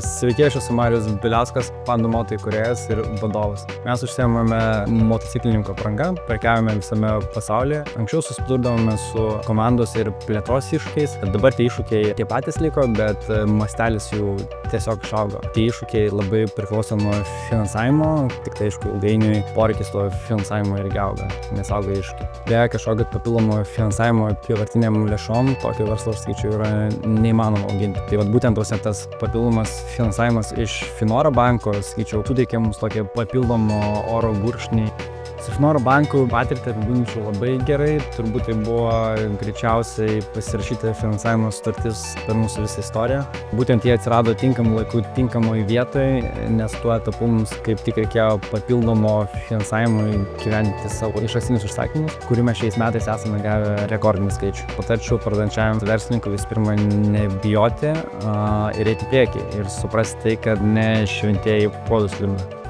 Sveiki, aš esu Marius Biliauskas, Panda Moto įkūrėjas ir vadovas. Mes užsiemame motociklininko apranga, prekiaujame visame pasaulyje. Anksčiau susidurdavome su komandos ir plėtros iššūkiais. Dabar tie iššūkiai tie patys liko, bet mastelis jų tiesiog išaugo. Tie iššūkiai labai priklauso nuo finansavimo, tik tai aišku ilgainiui poreikis to finansavimo irgi auga, nes auga iššūkiai. Be kažkokio papildomo finansavimo apyvartiniam lėšom, tokio verslo skaičių yra neįmanoma auginti. Tai būtent tas papildomas finansavimas iš Finora banko, skaičiau, suteikia mums tokią papildomą oro gurkšnį. Su Finora banku patirtį apibūdinčiau labai gerai, turbūt tai buvo greičiausiai pasirašyta finansavimo sutartis per mūsų visą istoriją. Būtent jie atsirado tinkamų laikų, tinkamoje vietoje, nes tuo etapu mums kaip tik reikėjo papildomo finansavimo įgyvendinti savo išankstinius užsakymus, kurių mes šiais metais esame gavę rekordinį skaičių. Patarčiau parduodančiajam verslininkui visų pirma nebijoti ir eiti į priekį ir suprasti tai, kad ne šventieji puodus liūdna.